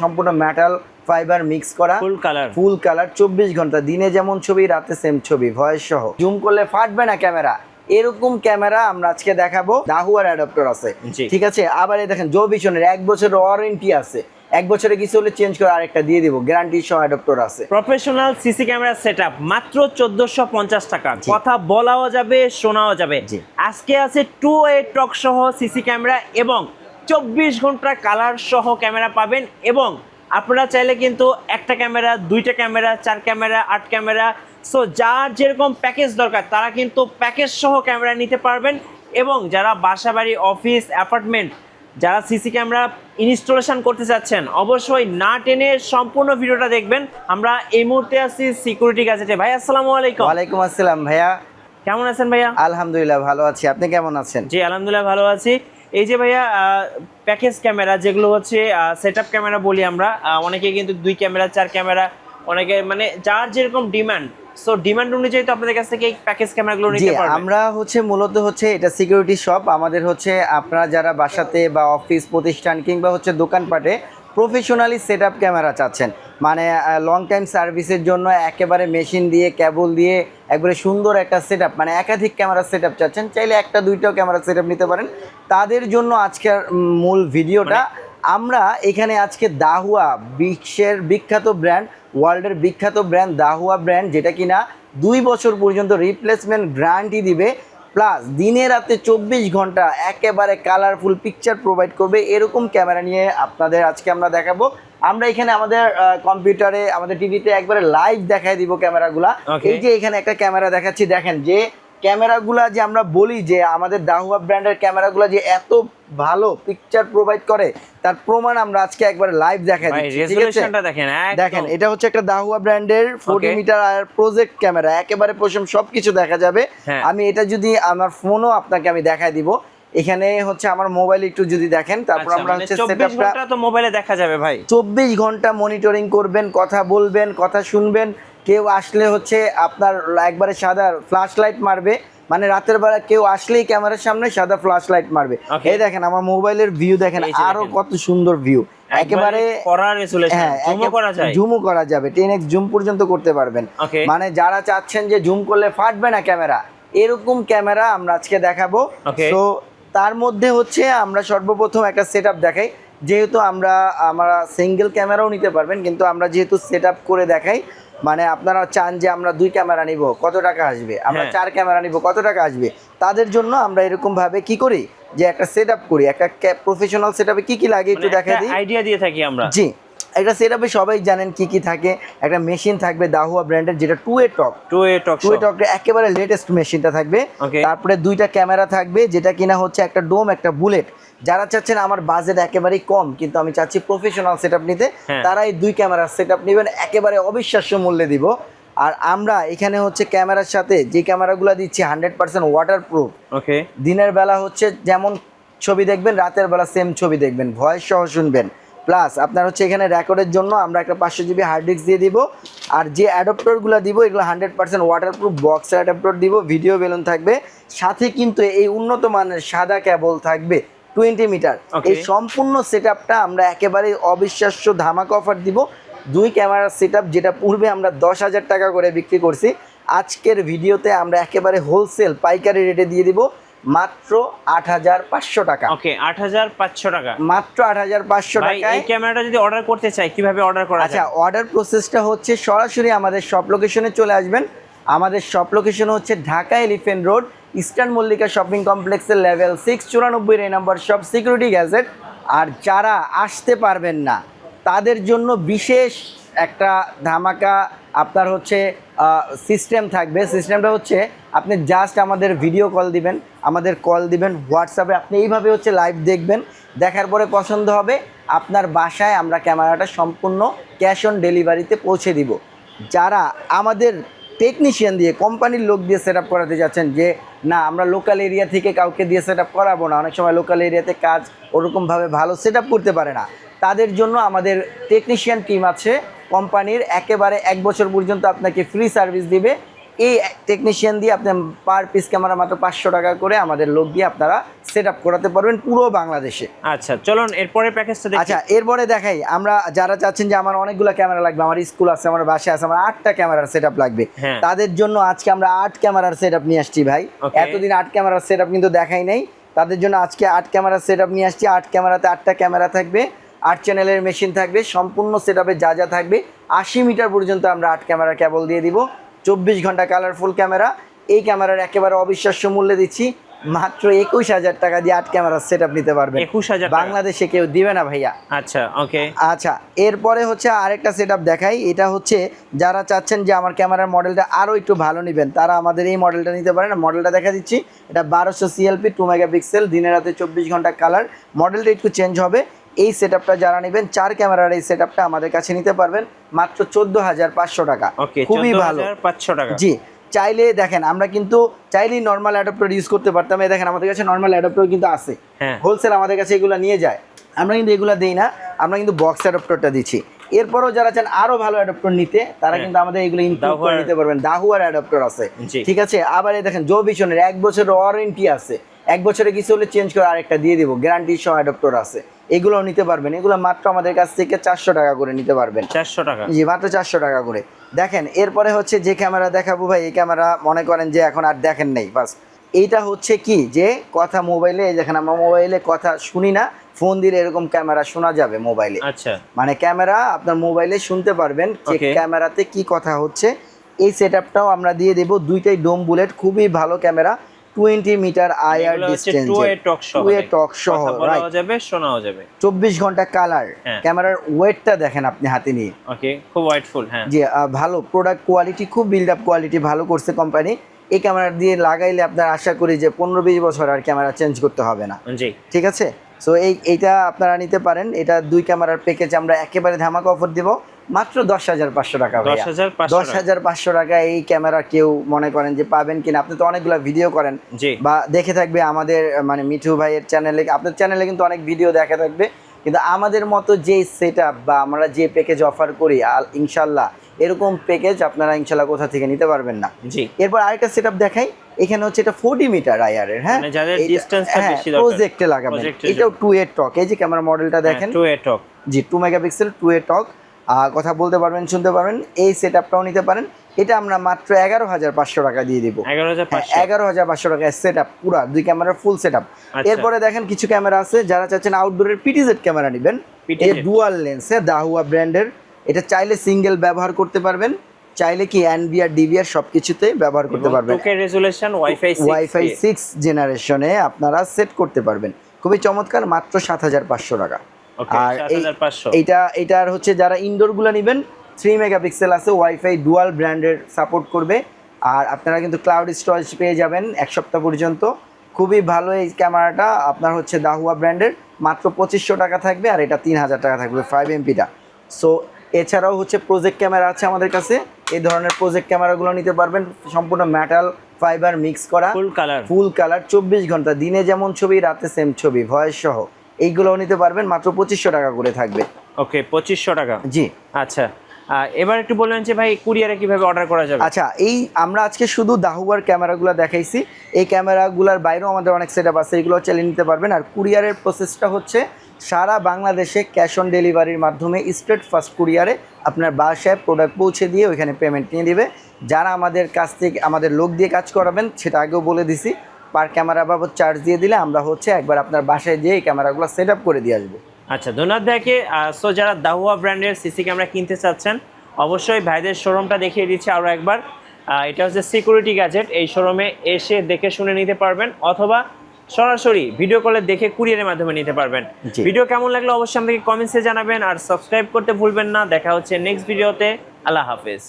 সম্পূর্ণ metal fibre mix করা, full colour 24 ঘন্টা, দিনে যেমন ছবি রাতে সেম ছবি, ভয়েস সহ। জুম করলে ফাটবে না ক্যামেরা, এরকম ক্যামেরা আমরা আজকে দেখাবো। দাহুয়ার অ্যাডাপ্টার আছে, ঠিক আছে। আবার এই দেখেন জো ভিশনের 1 বছরের ওয়ারেন্টি আছে, 1 বছরে কিছু হলে চেঞ্জ করে আরেকটা দিয়ে দিব, গ্যারান্টি সহ অ্যাডাপ্টার আছে। প্রফেশনাল সিসি ক্যামেরা সেটআপ মাত্র 1450 টাকা, কথা বলাও যাবে শোনাও যাবে। আজকে আছে 2A টক সহ সিসি ক্যামেরা এবং 24 ঘন্টা কালার সহ ক্যামেরা পাবেন। এবং আপনারা চাইলে কিন্তু একটা ক্যামেরা, 2টা ক্যামেরা, 4 ক্যামেরা, 8 ক্যামেরা, সো যার যেরকম প্যাকেজ দরকার তারা কিন্তু প্যাকেজ সহ ক্যামেরা নিতে পারবেন। এবং যারা বাসাবাড়ি, অফিস, অ্যাপার্টমেন্ট, যারা সিসি ক্যামেরা ইনস্টলেশন করতে চাচ্ছেন অবশ্যই না টেনে সম্পূর্ণ ভিডিওটা দেখবেন। আমরা এই মুহূর্তে আছি সিকিউরিটি গ্যাজেটে। ভাই আসসালামু আলাইকুম। ওয়ালাইকুম আসসালাম ভাইয়া, কেমন আছেন ভাইয়া? আলহামদুলিল্লাহ ভালো আছি, আপনি কেমন আছেন? জি আলহামদুলিল্লাহ ভালো আছি। এই যে ভাইয়া প্যাকেজ ক্যামেরা যেগুলো হচ্ছে সেটআপ ক্যামেরা বলি আমরা, অনেকে কিন্তু 2 ক্যামেরা, 4 ক্যামেরা, অনেকে মানে যার যেরকম ডিমান্ড, সো ডিমান্ড অনুযায়ী তো আপনাদের কাছ থেকে এই প্যাকেজ ক্যামেরাগুলো নিতে পারবেন। আমরা মূলত এটা সিকিউরিটি শপ আমাদের। আপনারা যারা বাসাতে বা অফিস প্রতিষ্ঠান কিংবা দোকানপাটে প্রফেশনালি সেটআপ ক্যামেরা চাচ্ছেন, মানে লং টাইম সার্ভিসের জন্য একেবারে মেশিন দিয়ে কেবল দিয়ে একবারে সুন্দর একটা সেটআপ, মানে একাধিক ক্যামেরা সেটআপ চাচ্ছেন, চাইলে একটা 2টা ক্যামেরা সেটআপ নিতে পারেন। তাদের জন্য আজকের মূল ভিডিওটা। আমরা এখানে আজকে দাহুয়া, বিশ্বের বিখ্যাত ব্র্যান্ড, ওয়ার্ল্ডের বিখ্যাত ব্র্যান্ড দাহুয়া ব্র্যান্ড, যেটা কিনা 2 বছর পর্যন্ত রিপ্লেসমেন্ট গ্যারান্টি দিবে, প্লাস দিনে রাতে 24 ঘন্টা একেবারে কালারফুল পিকচার প্রোভাইড করবে, এরকম ক্যামেরা নিয়ে আপনাদের আজকে আমরা দেখাবো। আমরা এখানে আমাদের কম্পিউটারে, আমাদের টিভিতে একবারে লাইভ দেখাই দিব ক্যামেরাগুলা। এই যে এখানে একটা ক্যামেরা দেখাচ্ছি, দেখেন যে ক্যামেরাগুলা যে আমরা বলি যে আমাদের দাহুয়া ব্র্যান্ডের ক্যামেরাগুলা যে এত ভালো পিকচার প্রোভাইড করে, তার প্রমাণ আমরা আজকে একবার লাইভ দেখাই দিচ্ছি। রেজোলিউশনটা দেখেন, দেখেন এটা হচ্ছে একটা দাহুয়া ব্র্যান্ডের 40 মিটার আর প্রজেক্ট ক্যামেরা, একেবারে পশম সবকিছু দেখা যাবে। আমি এটা যদি আমার ফোনও আপনাকে আমি দেখাই দিব, এখানে আমার মোবাইল একটু যদি দেখেন, তারপর আমরা 24 ঘন্টা তো মোবাইলে দেখা যাবে ভাই, 24 ঘন্টা মনিটরিং করবেন, কথা বলবেন, কথা শুনবেন। কেউ আসলে আপনার একবারে সাদা ফ্ল্যাশ লাইট মারবে, মানে রাতের বেলা কেউ আসলেই ক্যামেরার সামনে সাদা ফ্ল্যাশ লাইট মারবে। এই দেখেন আমার মোবাইলের ভিউ দেখেন, আরো কত সুন্দর ভিউ, একেবারে জুমও করা যাবে, 10x জুম পর্যন্ত করতে পারবেন। মানে যারা চাচ্ছেন যে জুম করলে ফাটবে না ক্যামেরা, এরকম ক্যামেরা আমরা আজকে দেখাবো। তো তার মধ্যে আমরা সর্বপ্রথম একটা সেটআপ দেখাই, যেহেতু আমরা সিঙ্গেল ক্যামেরাও নিতে পারবেন, কিন্তু আমরা যেহেতু সেটআপ করে দেখাই, মানে আপনারা চান যে আমরা 2 ক্যামেরা নিব, কত টাকা আসবে, আমরা 4 ক্যামেরা নিব, কত টাকা আসবে, তাদের জন্য আমরা এরকম ভাবে কি করি যে একটা সেটআপ করি। একটা প্রফেশনাল সেটআপে কি কি লাগে একটু দেখাই দিই, আইডিয়া দিয়ে থাকি আমরা। জি, একটা সেটআপে সবাই জানেন কি কি থাকে। একটা মেশিন থাকবে দাহুয়া ব্র্যান্ডের, যেটা 2A টক একেবারে লেটেস্ট মেশিনটা থাকবে। তারপরে 2টা ক্যামেরা থাকবে, যেটা কিনা একটা ডোম, একটা বুলেট। যারা চাচ্ছেন আমার বাজেট একেবারেই কম কিন্তু আমি চাচ্ছি প্রফেশনাল সেটআপ নিতে, তারা এই 2 ক্যামেরার সেটআপ নেবেন, একেবারে অবিশ্বাস্য মূল্যে দিব। আর আমরা এখানে ক্যামেরার সাথে যে ক্যামেরাগুলো দিচ্ছি 100% ওয়াটারপ্রুফ। দিনের বেলা যেমন ছবি দেখবেন, রাতের বেলা সেম ছবি দেখবেন, ভয়েস সহ শুনবেন। প্লাস আপনার এখানে রেকর্ডের জন্য আমরা একটা 500 GB হার্ড ডিস্ক দিয়ে দিব। আর যে অ্যাডাপ্টারগুলো দিব এগুলো 100% ওয়াটারপ্রুফ বক্সের অ্যাডাপ্টার দিব, ভিডিও বেলুন থাকবে, সাথে কিন্তু এই উন্নত মানের সাদা কেবল থাকবে 20 মিটার। এই সম্পূর্ণ সেটআপটা আমরা একেবারে অবিশ্বাস্য ধামাকা অফার দিব। 2 ক্যামেরার সেটআপ, যেটা পূর্বে আমরা 10,000 টাকা করে বিক্রি করছি, আজকের ভিডিওতে আমরা একেবারে হোলসেল পাইকারি রেটে দিয়ে দিব মাত্র 8,500 টাকা। 8,500 টাকা, মাত্র 8,500 টাকা। এই ক্যামেরাটা যদি অর্ডার করতে চাই কিভাবে অর্ডার করা যায়? আচ্ছা, অর্ডার প্রসেসটা সরাসরি আমাদের শপ লোকেশনে চলে আসবেন। আমাদের shop location Dhaka elephant road, eastern Mallika shopping কমপ্লেক্সের লেভেল 6 94 নম্বর শপ, সিকিউরিটি গ্যাজেট। আর যারা আসতে পারবেন না তাদের জন্য বিশেষ একটা ধামাকা আপনার সিস্টেম থাকবে। সিস্টেমটা আপনি জাস্ট আমাদের ভিডিও কল দিবেন, আমাদের কল দিবেন হোয়াটসঅ্যাপে, আপনি এইভাবে লাইভ দেখবেন, দেখার পরে পছন্দ হবে আপনার বাসায় আমরা ক্যামেরাটা সম্পূর্ণ ক্যাশ অন ডেলিভারিতে পৌঁছে দিব। যারা আমাদের টেকনিশিয়ান দিয়ে, কোম্পানির লোক দিয়ে সেটআপ করাতে যাচ্ছেন, যে না আমরা লোকাল এরিয়া থেকে কাউকে দিয়ে সেটআপ করাবো না, অনেক সময় লোকাল এরিয়াতে কাজ ওরকমভাবে ভালো সেটআপ করতে পারে না, তাদের জন্য আমাদের টেকনিশিয়ান টিম আছে কোম্পানির, একেবারে 1 বছর পর্যন্ত আপনাকে ফ্রি সার্ভিস দিবে। এই টেকনিশিয়ান দিয়ে আপনি পার পিস ক্যামেরা মাত্র 500 টাকা করে আমাদের লোক দিয়ে আপনারা সেট আপ করাতে পারবেন পুরো বাংলাদেশে। আচ্ছা চলুন এরপরে প্যাকেজটা দেখি। আচ্ছা এরপরে দেখাই, আমরা যারা চাচ্ছেন যে আমার অনেকগুলো ক্যামেরা লাগবে, আমার স্কুল আছে, আমার বাসায় আছে, আমার 8টা ক্যামেরার সেট আপ লাগবে, তাদের জন্য আজকে আমরা 8 ক্যামেরার সেট আপ নিয়ে আসছি ভাই। এতদিন 8 ক্যামেরার সেট আপ কিন্তু দেখাই নাই, তাদের জন্য আজকে 8 ক্যামেরার সেট আপ নিয়ে আসছি। 8 ক্যামেরাতে 8টা ক্যামেরা থাকবে, 8 চ্যানেলের মেশিন থাকবে, সম্পূর্ণ সেট আপে যা যা থাকবে 80 মিটার পর্যন্ত আমরা 8 ক্যামেরা কেবল দিয়ে দিব। 24 ঘন্টা কালারফুল ক্যামেরা। এই ক্যামেরার একেবারে অবিশ্বাস্য মূল্যে দিচ্ছি মাত্র 21,000 টাকা দিয়ে 8 ক্যামেরার সেটআপ নিতে পারবেন। 21,000 বাংলাদেশে কেউ দিবে না ভাইয়া। আচ্ছা ওকে। আচ্ছা এরপরে হচ্ছে আরেকটা সেটআপ দেখাই। এটা হচ্ছে যারা চাচ্ছেন যে আমার ক্যামেরার মডেলটা আরো একটু ভালো নেবেন, তারা আমাদের এই মডেলটা নিতে পারেন। মডেলটা দেখা দিচ্ছি, এটা 1200 সিএলপি 2 মেগাপিক্সেল, দিনে রাতে 24 ঘন্টা কালার। মডেলটা একটু চেঞ্জ হবে। এই সেটআপটা যারা নেবেন 4 ক্যামেরার এই সেটআপটা আমাদের কাছে নিতে পারবেন মাত্র 14,500 টাকা। খুবই ভালো, 14,500 টাকা। জি, চাইলে দেখেন আমরা কিন্তু চাইলেই নর্মাল অ্যাডাপ্টার ইউজ করতে পারতাম। এই দেখেন আমাদের কাছে নর্মাল অ্যাডাপ্টার কিন্তু আছে, হোলসেল আমাদের কাছে এগুলো নিয়ে যায়। আমরা কিন্তু এগুলো দেই না, আমরা কিন্তু বক্স অ্যাডাপ্টারটা দিচ্ছি। এরপরও যারা চান আরো ভালো অ্যাডাপ্টার নিতে, তারা কিন্তু আমাদের এগুলো ইনক্লুড করে নিতে পারবেন। দাহুয়ার অ্যাডাপ্টার আছে, ঠিক আছে। আবার এই দেখেন জো ভিশনের 1 বছরের ওয়ারেন্টি আছে, 1 বছরে কিছু হলে চেঞ্জ করে আরেকটা দিয়ে দিব, গ্যারান্টি সহ অ্যাডাপ্টার আছে, এগুলোও নিতে পারবেন। এগুলো মাত্র আমাদের কাছ থেকে 400 টাকা করে নিতে পারবেন। 400 টাকা? জি, মাত্র 400 টাকা করে। দেখেন এরপরে হচ্ছে যে ক্যামেরা দেখাবো ভাই, এই ক্যামেরা মনে করেন যে এখন আর দেখেন নাই, বাস এইটা হচ্ছে কি যে কথা মোবাইলে, এই দেখেন আমরা মোবাইলে কথা শুনি না, ফোন দিলে এরকম ক্যামেরা শোনা যাবে মোবাইলে। আচ্ছা, মানে ক্যামেরা আপনার মোবাইলে শুনতে পারবেন যে ক্যামেরাতে কি কথা হচ্ছে। এই সেটআপটাও আমরা দিয়ে দেব, দুইটাই ডোম বুলেট, খুবই ভালো ক্যামেরা, 20 মিটার আইআর ডিসটেন্স, 2 টক সহ, বলাও যাবে শোনাও যাবে, 24 ঘন্টা কালার। ক্যামেরার ওয়েটটা দেখেন আপনি হাতে নিয়ে, ওকে, খুব ওয়েটফুল। হ্যাঁ জি, ভালো প্রোডাক্ট কোয়ালিটি, খুব বিল্ড আপ কোয়ালিটি ভালো করছে কোম্পানি। এই ক্যামেরা দিয়ে লাগাইলে আপনার আশা করি যে 15-20 বছর আর ক্যামেরা চেঞ্জ করতে হবে না। জি, ঠিক আছে। সো এইটা আপনারা নিতে পারেন। এটা 2 ক্যামেরার প্যাকেজ আমরা একেবারে ধামাকা অফার দেব মাত্র 10,500 টাকা। 10,500 টাকা এই ক্যামেরা কেউ মনে করেন যে পাবেন কিনা? আপনি তো অনেকগুলো ভিডিও করেন বা দেখে থাকবে আমাদের, মানে মিঠু ভাইয়ের চ্যানেলে, আপনার চ্যানেলে কিন্তু অনেক ভিডিও দেখা থাকবে, কিন্তু আমাদের মতো যে সেটআপ বা আমরা যে প্যাকেজ অফার করি ইনশাল্লাহ এরকম প্যাকেজ আপনারা ইনশাল্লাহ কোথা থেকে নিতে পারবেন না। এরপর আরেকটা সেটআপ দেখাই। এখানে হচ্ছে এটা 40 মিটার আইআর এর, হ্যাঁ, যাদের ডিসটেন্সটা বেশি দরকার প্রজেক্টে লাগাবেন। এটাও 2A টক, এই যে ক্যামেরা মডেলটা দেখেন, 2A টক, জি, 2 মেগাপিক্সেল 2A টক, কথা বলতে পারবেন, শুনতে পারবেন। এই সেটআপটাও নিতে পারেন। এটা আমরা মাত্র 11,500 টাকা দিয়ে দিব। 11,500 টাকা সেটআপ, পুরো 2 ক্যামেরার ফুল সেটআপ। এরপরে দেখেন কিছু ক্যামেরা আছে যারা চাচ্ছেন আউটডোরের পিটিজেড ক্যামেরা নেবেন, এই ডুয়াল লেন্স, দাহুয়া ব্র্যান্ডের। এটা চাইলে সিঙ্গেল ব্যবহার করতে পারবেন, চাইলে কি এনভিআর ডিভিআর সবকিছুতে ব্যবহার করতে পারবেন। 2K রেজোলিউশন ওয়াইফাই 6 জেনারেশনে আপনারা সেট করতে পারবেন। খুবই চমৎকার, মাত্র 7,500 টাকা। আর এইটার হচ্ছে যারা ইনডোর গুলো নেবেন, 3 মেগাপিক্সেল আছে, ওয়াইফাই ডুয়াল ব্র্যান্ডের সাপোর্ট করবে। আর আপনারা কিন্তু ক্লাউড স্টোরেজ পেয়ে যাবেন 1 সপ্তাহ পর্যন্ত। খুবই ভালো এই ক্যামেরাটা, আপনার হচ্ছে দাহুয়া ব্র্যান্ডের, মাত্র 2500 টাকা থাকবে। আর এটা 3,000 টাকা থাকবে 5 এমপিটা। সো এছাড়াও হচ্ছে প্রজেক্ট ক্যামেরা আছে আমাদের কাছে, এই ধরনের প্রজেক্ট ক্যামেরাগুলো নিতে পারবেন, সম্পূর্ণ মেটাল ফাইবার মিক্স করা, ফুল কালার, 24 ঘন্টা, দিনে যেমন ছবি রাতে সেম ছবি, ভয়েস সহ, এইগুলোও নিতে পারবেন। মাত্র 2500 টাকা করে থাকবে। ওকে, 2500 টাকা, জি। আচ্ছা, এবার একটু বললেন যে ভাই কুরিয়ারে কিভাবে অর্ডার করা যাবে? আচ্ছা, এই আমরা আজকে শুধু দাহুয়ার ক্যামেরাগুলো দেখাইছি, এই ক্যামেরাগুলোর বাইরেও আমাদের অনেক সেটআপ আছে, এগুলো চালিয়ে নিতে পারবেন। আর কুরিয়ারের প্রসেসটা হচ্ছে সারা বাংলাদেশে ক্যাশ অন ডেলিভারির মাধ্যমে স্ট্রেট ফার্স্ট কুরিয়ারে আপনার বাসায় প্রোডাক্ট পৌঁছে দিয়ে ওইখানে পেমেন্ট নিয়ে দিবে। যারা আমাদের কাছ থেকে আমাদের লোক দিয়ে কাজ করাবেন, সেটা আগেও বলে দিছি, পার ক্যামেরা বাবদ চার্জ দিয়ে দিলে আমরা হচ্ছে একবার আপনার বাসায় যেয়ে এই ক্যামেরাগুলো সেট আপ করে দিয়ে আসবো। আচ্ছা, ধন্যবাদ ভাইকে। সো যারা দাহুয়া ব্র্যান্ডের সিসি ক্যামেরা কিনতে চাচ্ছেন, অবশ্যই ভাইদের শোরুমটা দেখিয়ে দিচ্ছি আরও একবার। এটা হচ্ছে সিকিউরিটি গ্যাজেট। এই শোরুমে এসে দেখে শুনে নিতে পারবেন, অথবা সরাসরি ভিডিও কলে দেখে কুরিয়ারের মাধ্যমে নিতে পারবেন। ভিডিও কেমন লাগলো অবশ্যই আমাদেরকে কমেন্টসে জানাবেন, আর সাবস্ক্রাইব করতে ভুলবেন না। দেখা হচ্ছে নেক্সট ভিডিওতে। আল্লাহ হাফেজ।